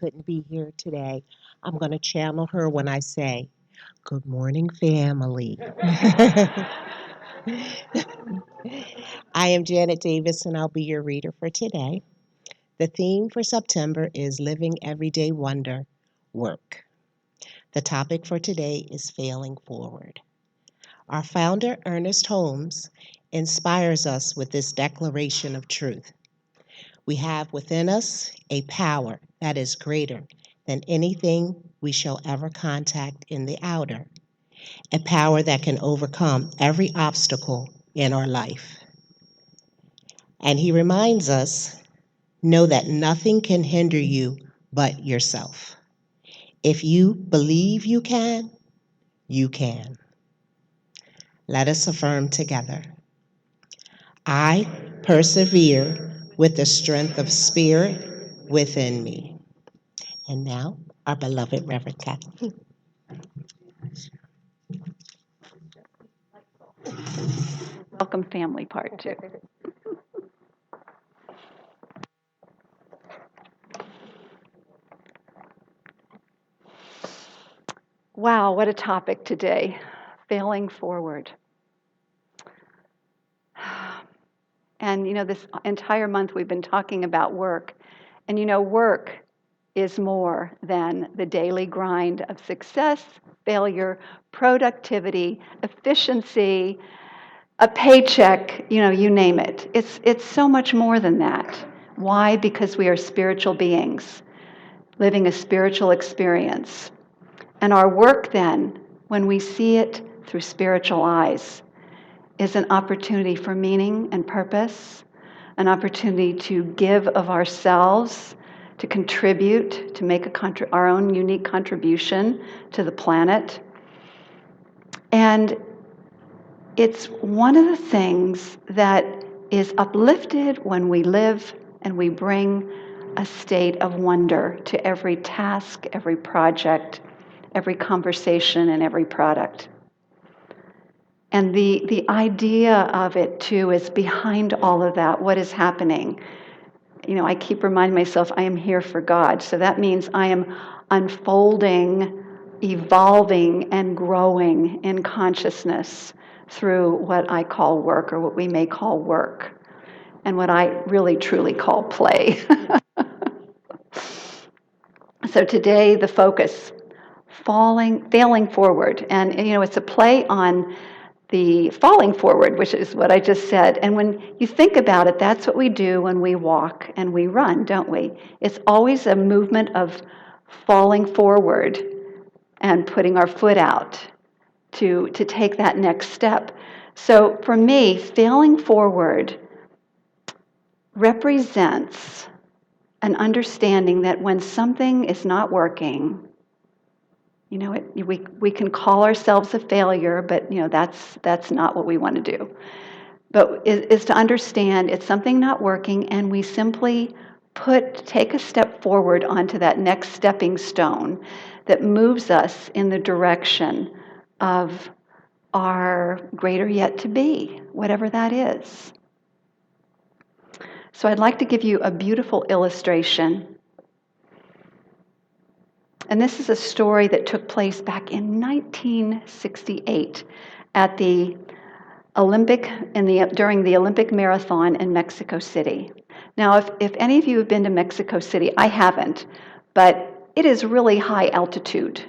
couldn't be here today, I'm going to channel her when I say, "Good morning, family." I am Janet Davis, and I'll be your reader for today. The theme for September is Living Everyday Wonder, Work. The topic for today is Failing Forward. Our founder, Ernest Holmes, inspires us with this declaration of truth. We have within us a power that is greater than anything we shall ever contact in the outer, a power that can overcome every obstacle in our life. And he reminds us, know that nothing can hinder you but yourself. If you believe you can, you can. Let us affirm together. I persevere with the strength of spirit within me. And now, our beloved Reverend Kathy. Welcome family part two. Wow, what a topic today. Failing forward. And this entire month we've been talking about work. And work is more than the daily grind of success, failure, productivity, efficiency, a paycheck, you name it. It's so much more than that. Why? Because we are spiritual beings living a spiritual experience. And our work then, when we see it through spiritual eyes, is an opportunity for meaning and purpose, an opportunity to give of ourselves, to contribute, to make our own unique contribution to the planet. And it's one of the things that is uplifted when we live and we bring a state of wonder to every task, every project, every conversation, and every product. And the idea of it, too, is behind all of that, what is happening. I keep reminding myself, I am here for God. So that means I am unfolding, evolving, and growing in consciousness through what I call work, or what we may call work, and what I really, truly call play. So today, the focus, failing forward. And, it's a play on the falling forward, which is what I just said. And when you think about it, that's what we do when we walk and we run, don't we? It's always a movement of falling forward and putting our foot out to take that next step. So for me, failing forward represents an understanding that when something is not working, we can call ourselves a failure, but that's not what we want to do. But is to understand it's something not working, and we simply take a step forward onto that next stepping stone that moves us in the direction of our greater yet to be, whatever that is. So I'd like to give you a beautiful illustration. And this is a story that took place back in 1968 at the during the Olympic marathon in Mexico City. Now, if any of you have been to Mexico City, I haven't, but it is really high altitude.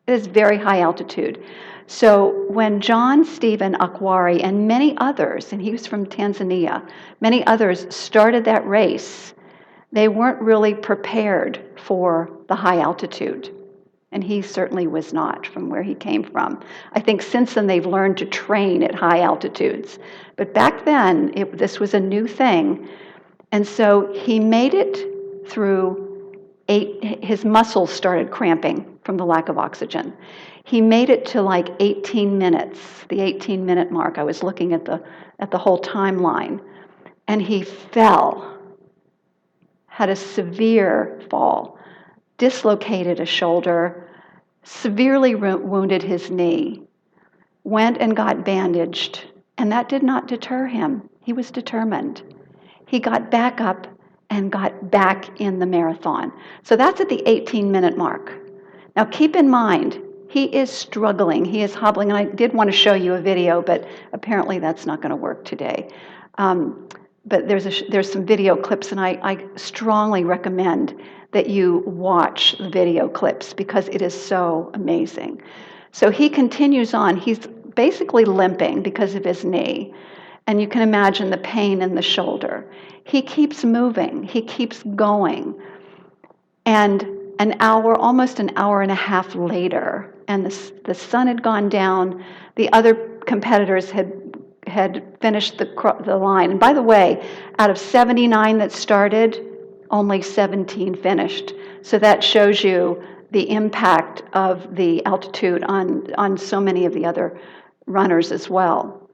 It is very high altitude. So when John Stephen Akwari and many others, and he was from Tanzania, many others started that race, they weren't really prepared for the high altitude. And he certainly was not from where he came from. I think since then they've learned to train at high altitudes. But back then, this was a new thing. And so he made it through his muscles started cramping from the lack of oxygen. He made it to like 18 minutes, the 18-minute mark. I was looking at the whole timeline. And he fell, had a severe fall, dislocated a shoulder, severely wounded his knee, went and got bandaged, and that did not deter him. He was determined. He got back up and got back in the marathon. So that's at the 18-minute mark. Now keep in mind, he is struggling. He is hobbling. And I did want to show you a video, but apparently that's not going to work today. But there's some video clips, and I strongly recommend that you watch the video clips because it is so amazing. So he continues on. He's basically limping because of his knee. And you can imagine the pain in the shoulder. He keeps moving. He keeps going. And almost an hour and a half later, and the sun had gone down, the other competitors had finished the line. And by the way, out of 79 that started, only 17 finished. So that shows you the impact of the altitude on so many of the other runners as well.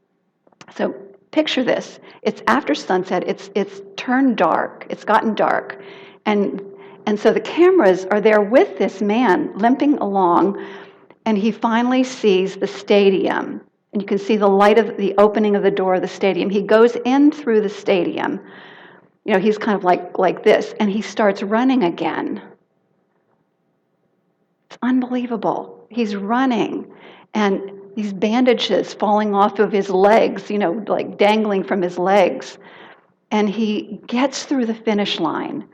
So picture this. It's after sunset. It's turned dark. It's gotten dark. And so the cameras are there with this man limping along, and he finally sees the stadium. And you can see the light of the opening of the door of the stadium. He goes in through the stadium. You know, he's kind of like this, and he starts running again. It's unbelievable. He's running, and these bandages falling off of his legs, you know, like dangling from his legs. And he gets through the finish line.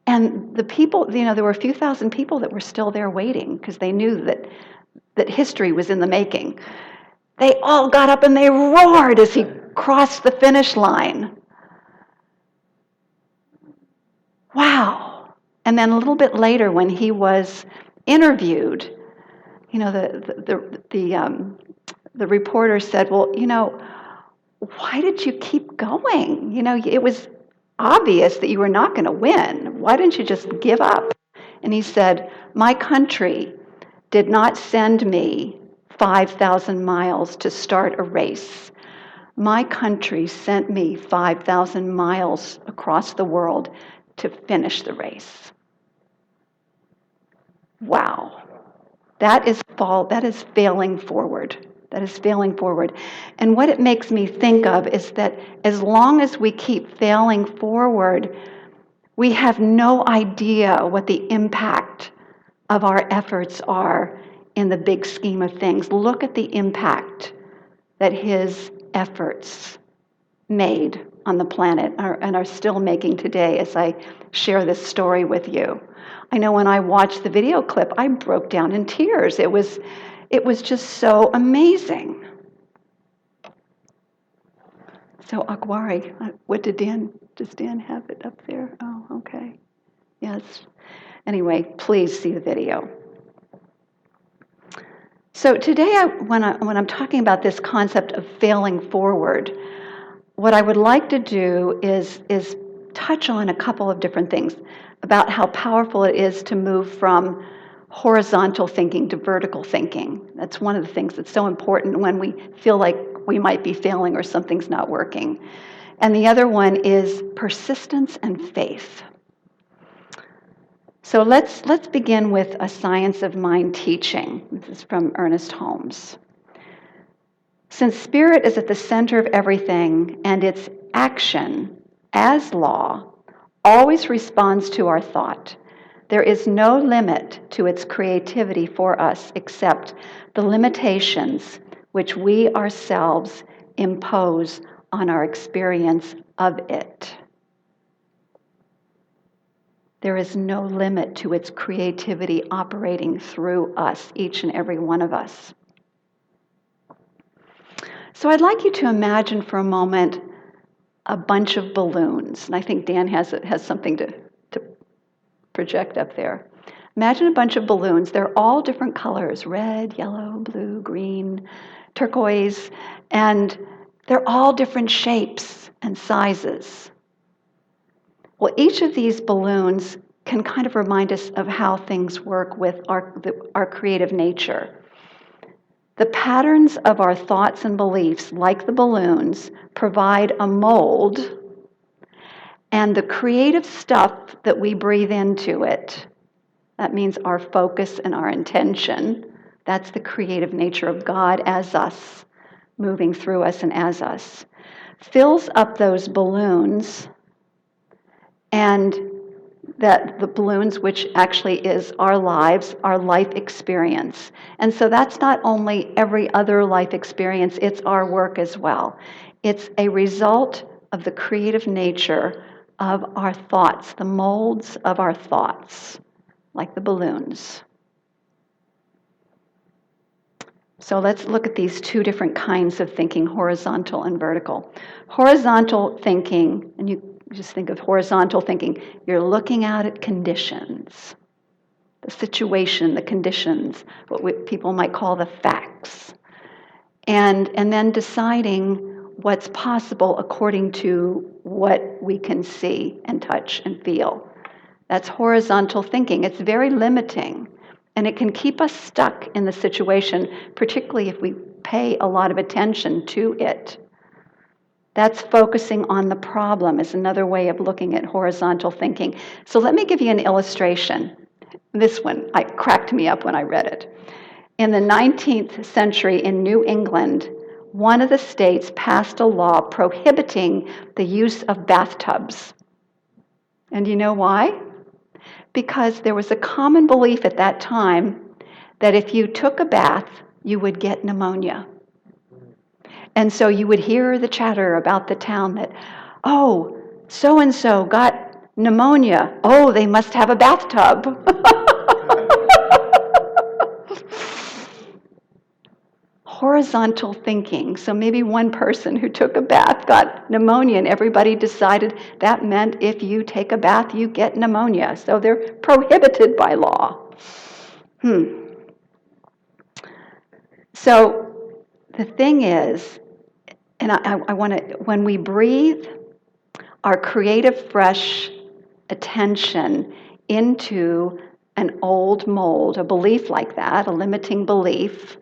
And the people, you know, there were a few thousand people that were still there waiting because they knew that history was in the making. They all got up and they roared as he crossed the finish line. Wow. And then a little bit later when he was interviewed, you know, the reporter said, well, you know, why did you keep going? You know, it was obvious that you were not going to win. Why didn't you just give up? And he said, my country did not send me 5,000 miles to start a race. My country sent me 5,000 miles across the world to finish the race. Wow. That is failing forward. That is failing forward. And what it makes me think of is that as long as we keep failing forward, we have no idea what the impact of our efforts are in the big scheme of things. Look at the impact that his efforts made on the planet and are still making today as I share this story with you. I know when I watched the video clip, I broke down in tears. It was just so amazing. So Akwari, does Dan have it up there? Oh, okay. Yes. Anyway, please see the video. So today, when I'm talking about this concept of failing forward, what I would like to do is touch on a couple of different things about how powerful it is to move from horizontal thinking to vertical thinking. That's one of the things that's so important when we feel like we might be failing or something's not working. And the other one is persistence and faith. So let's begin with a science of mind teaching. This is from Ernest Holmes. Since spirit is at the center of everything and its action, as law, always responds to our thought, there is no limit to its creativity for us except the limitations which we ourselves impose on our experience of it. There is no limit to its creativity operating through us, each and every one of us. So I'd like you to imagine for a moment a bunch of balloons. And I think Dan has something to project up there. Imagine a bunch of balloons. They're all different colors, red, yellow, blue, green, turquoise, and they're all different shapes and sizes. Well, each of these balloons can kind of remind us of how things work with our creative nature. The patterns of our thoughts and beliefs, like the balloons, provide a mold, and the creative stuff that we breathe into it, that means our focus and our intention, that's the creative nature of God as us, moving through us and as us, fills up those balloons And that the balloons, which actually is our lives, our life experience. And so that's not only every other life experience, it's our work as well. It's a result of the creative nature of our thoughts, the molds of our thoughts, like the balloons. So let's look at these two different kinds of thinking, horizontal and vertical. Horizontal thinking, and you just think of horizontal thinking, you're looking out at conditions, the situation, the conditions, what people might call the facts, and then deciding what's possible according to what we can see and touch and feel. That's horizontal thinking. It's very limiting, and it can keep us stuck in the situation, particularly if we pay a lot of attention to it. That's focusing on the problem, is another way of looking at horizontal thinking. So let me give you an illustration. This one cracked me up when I read it. In the 19th century in New England, one of the states passed a law prohibiting the use of bathtubs. And you know why? Because there was a common belief at that time that if you took a bath, you would get pneumonia. And so you would hear the chatter about the town that, oh, so-and-so got pneumonia. Oh, they must have a bathtub. Horizontal thinking. So maybe one person who took a bath got pneumonia, and everybody decided that meant if you take a bath, you get pneumonia. So they're prohibited by law. So the thing is, and I want to, when we breathe our creative, fresh attention into an old mold, a belief like that, a limiting belief,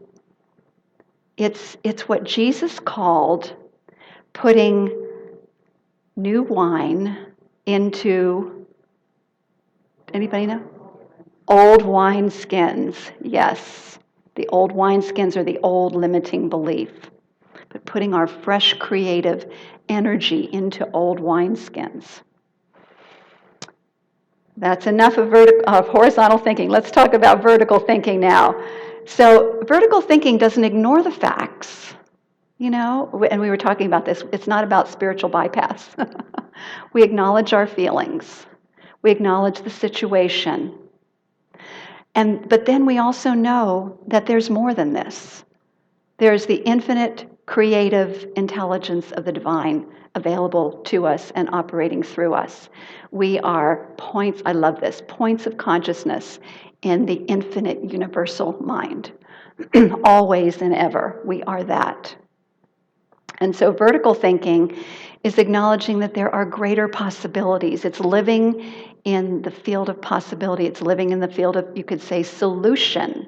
it's what Jesus called putting new wine into, anybody know? Old wine skins, yes. The old wine skins are the old limiting belief. But putting our fresh creative energy into old wineskins. That's enough of horizontal thinking. Let's talk about vertical thinking now. So vertical thinking doesn't ignore the facts, and we were talking about this. It's not about spiritual bypass. We acknowledge our feelings. We acknowledge the situation. But then we also know that there's more than this. There's the infinite creative intelligence of the divine available to us and operating through us. We are points, I love this, points of consciousness in the infinite universal mind. Always and ever, we are that. And so vertical thinking is acknowledging that there are greater possibilities. It's living in the field of possibility. It's living in the field of, you could say, solution.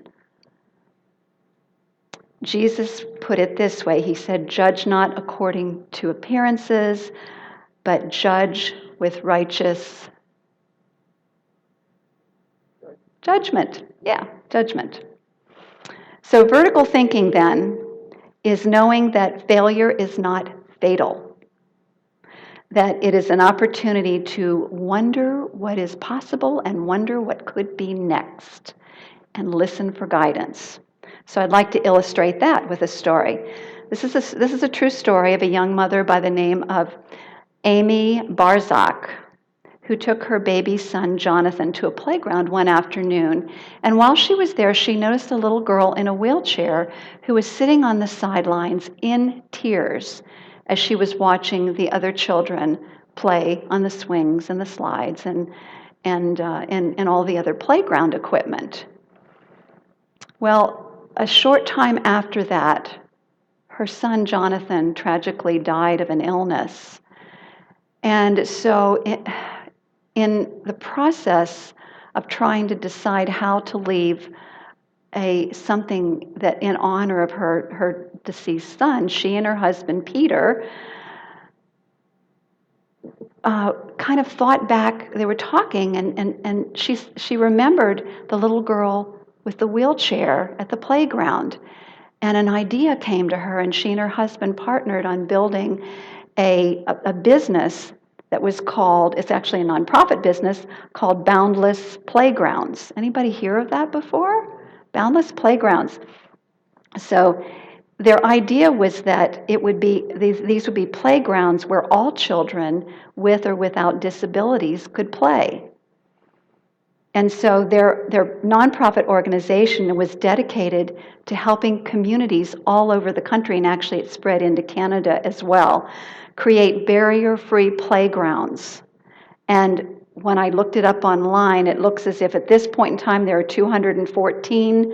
Jesus put it this way. He said, judge not according to appearances, but judge with righteous judgment. Yeah, judgment. So vertical thinking then is knowing that failure is not fatal, that it is an opportunity to wonder what is possible and wonder what could be next and listen for guidance. So I'd like to illustrate that with a story. This is a true story of a young mother by the name of Amy Barzak, who took her baby son Jonathan to a playground one afternoon. And while she was there, she noticed a little girl in a wheelchair who was sitting on the sidelines in tears as she was watching the other children play on the swings and the slides and all the other playground equipment. Well, a short time after that, her son Jonathan tragically died of an illness. And so in the process of trying to decide how to leave something that in honor of her deceased son, she and her husband Peter kind of thought back. They were talking, and she remembered the little girl with the wheelchair at the playground. And an idea came to her, and she and her husband partnered on building a business that was called, it's actually a nonprofit business, called Boundless Playgrounds. Anybody hear of that before? Boundless Playgrounds. So their idea was that it would be these would be playgrounds where all children with or without disabilities could play. And so their nonprofit organization was dedicated to helping communities all over the country, and actually it spread into Canada as well, create barrier-free playgrounds. And when I looked it up online, it looks as if at this point in time there are 214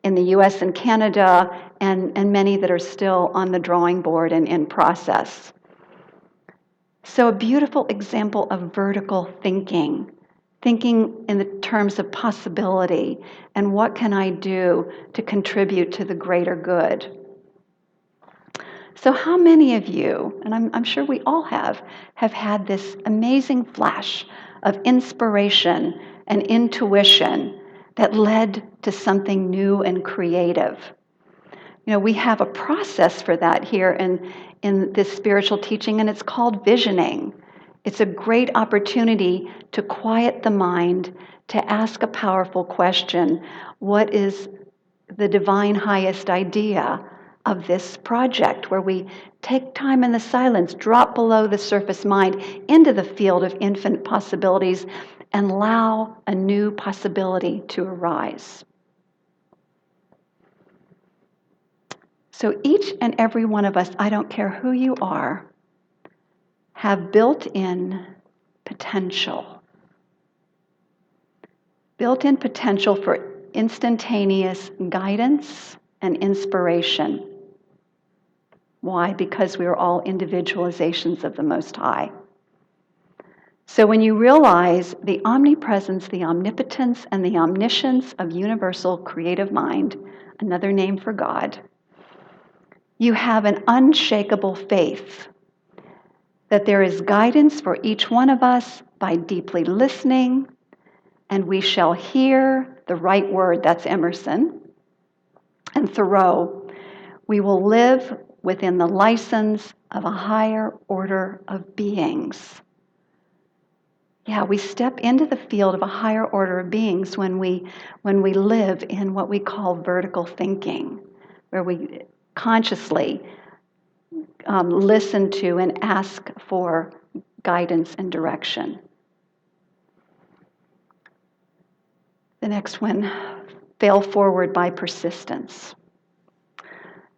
in the US and Canada, and many that are still on the drawing board and in process. So a beautiful example of vertical thinking in the terms of possibility and what can I do to contribute to the greater good. So how many of you, and I'm sure we all have had this amazing flash of inspiration and intuition that led to something new and creative? You know, we have a process for that here in this spiritual teaching, and it's called visioning. It's a great opportunity to quiet the mind, to ask a powerful question. What is the divine highest idea of this project, where we take time in the silence, drop below the surface mind into the field of infinite possibilities, and allow a new possibility to arise? So each and every one of us, I don't care who you are, have built-in potential. Built-in potential for instantaneous guidance and inspiration. Why? Because we are all individualizations of the Most High. So when you realize the omnipresence, the omnipotence, and the omniscience of universal creative mind, another name for God, you have an unshakable faith that there is guidance for each one of us by deeply listening, and we shall hear the right word, that's Emerson, and Thoreau. We will live within the license of a higher order of beings. Yeah, we step into the field of a higher order of beings when we live in what we call vertical thinking, where we consciously listen to and ask for guidance and direction. The next one, fail forward by persistence.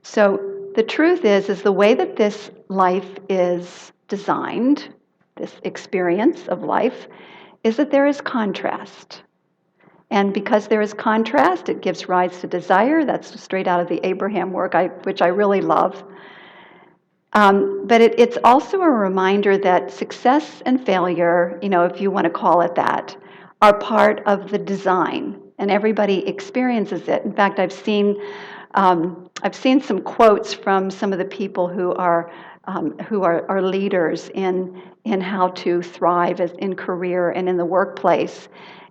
So the truth is the way that this life is designed, this experience of life, is that there is contrast. And because there is contrast, it gives rise to desire. That's straight out of the Abraham work, which I really love. But it's also a reminder that success and failure, if you want to call it that, are part of the design, and everybody experiences it. In fact, I've seen some quotes from some of the people who are leaders in how to thrive in career and in the workplace.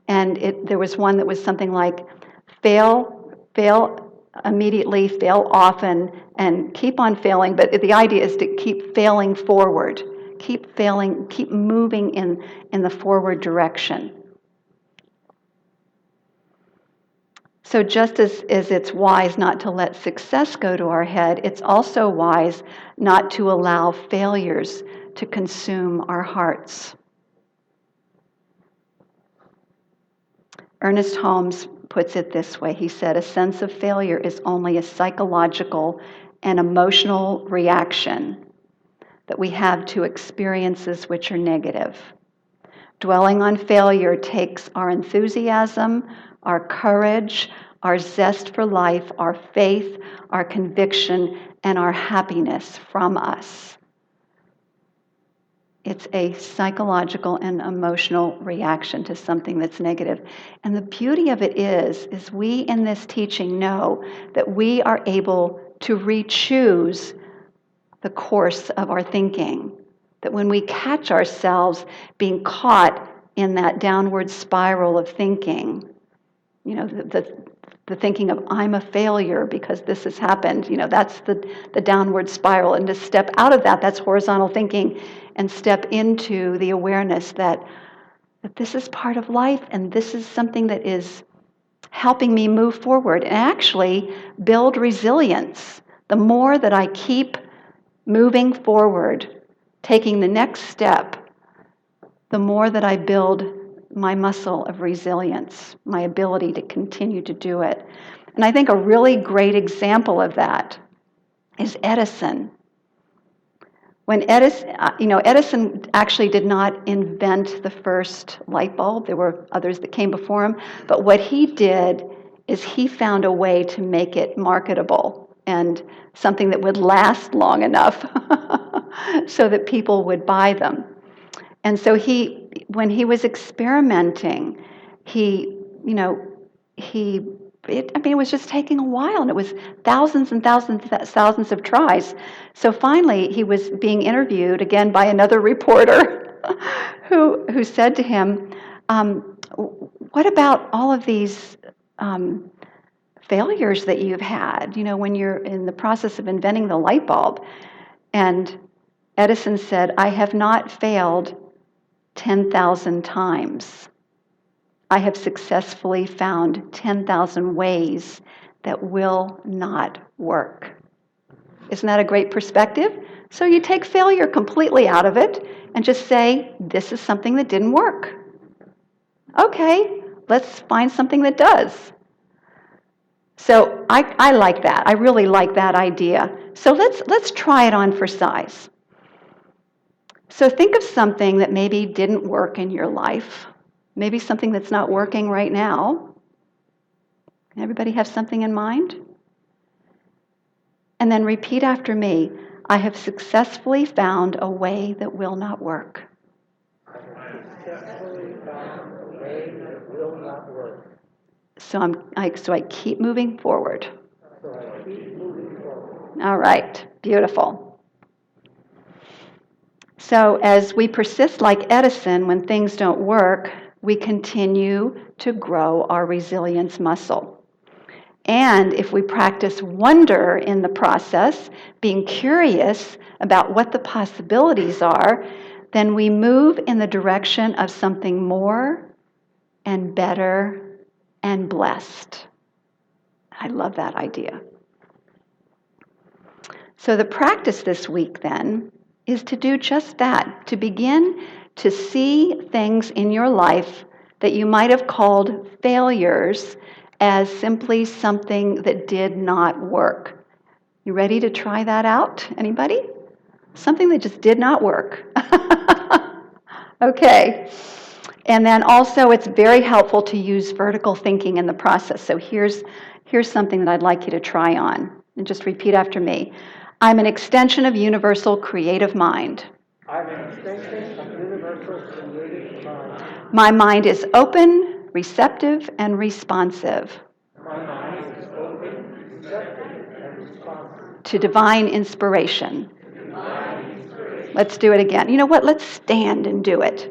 And there was one that was something like, fail immediately, fail often, and keep on failing. But the idea is to keep failing forward, keep failing, keep moving in the forward direction. So just as it's wise not to let success go to our head, it's also wise not to allow failures to consume our hearts. Ernest Holmes puts it this way. He said, a sense of failure is only a psychological and emotional reaction that we have to experiences which are negative. Dwelling on failure takes our enthusiasm, our courage, our zest for life, our faith, our conviction, and our happiness from us. It's a psychological and emotional reaction to something that's negative. And the beauty of it is we in this teaching know that we are able to re-choose the course of our thinking. That when we catch ourselves being caught in that downward spiral of thinking, the thinking of I'm a failure because this has happened, that's the downward spiral. And to step out of that, that's horizontal thinking, and step into the awareness that this is part of life and this is something that is helping me move forward and actually build resilience. The more that I keep moving forward, taking the next step, the more that I build my muscle of resilience, my ability to continue to do it. And I think a really great example of that is Edison. When Edison actually did not invent the first light bulb. There were others that came before him. But what he did is he found a way to make it marketable and something that would last long enough so that people would buy them. And so when he was experimenting, he, you know, it was just taking a while, and it was thousands and thousands of tries. So finally, he was being interviewed again by another reporter, who said to him, "What about all of these failures that you've had? When you're in the process of inventing the light bulb?" And Edison said, "I have not failed 10,000 times. I have successfully found 10,000 ways that will not work." Isn't that a great perspective? So you take failure completely out of it and just say, this is something that didn't work. Okay, let's find something that does. So I like that. I really like that idea. So let's try it on for size. So think of something that maybe didn't work in your life. Maybe something that's not working right now. Everybody have something in mind? And then repeat after me. I have successfully found a way that will not work. I have successfully found a way that will not work. So I keep moving forward. All right, beautiful. So as we persist like Edison when things don't work, we continue to grow our resilience muscle. And if we practice wonder in the process, being curious about what the possibilities are, then we move in the direction of something more and better and blessed. I love that idea. So the practice this week then is to do just that, to begin to see things in your life that you might have called failures as simply something that did not work. You ready to try that out? Anybody? Something that just did not work. Okay. And then also it's very helpful to use vertical thinking in the process. So here's something that I'd like you to try on. And just repeat after me. I'm an extension of universal creative mind. I'm an extension of universal creative mind. My mind is open, receptive, and responsive. My mind is open, receptive, and responsive. To divine inspiration. Let's do it again. You know what? Let's stand and do it.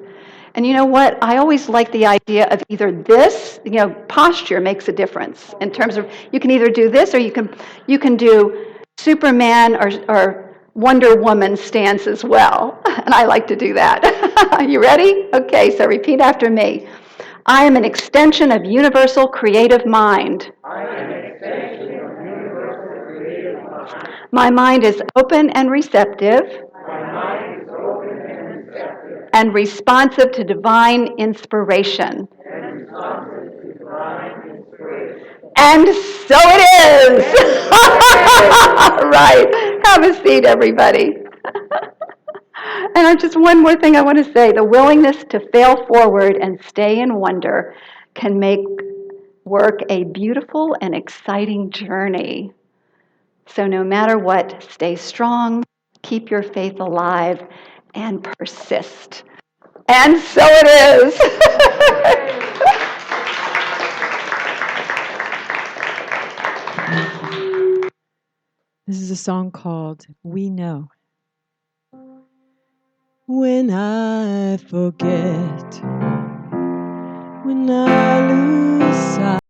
And you know what? I always like the idea of either this, posture makes a difference in terms of you can either do this or you can do Superman or Wonder Woman stance as well. And I like to do that. You ready? Okay, so repeat after me. I am an extension of universal creative mind. I am an extension of universal creative mind. My mind is open and receptive. My mind is open and receptive. And responsive to divine inspiration. And responsive to divine inspiration. And so it is. Right. Have a seat, everybody. And just one more thing I want to say. The willingness to fail forward and stay in wonder can make work a beautiful and exciting journey. So no matter what, stay strong, keep your faith alive, and persist. And so it is. This is a song called We Know. When I forget, when I lose sight.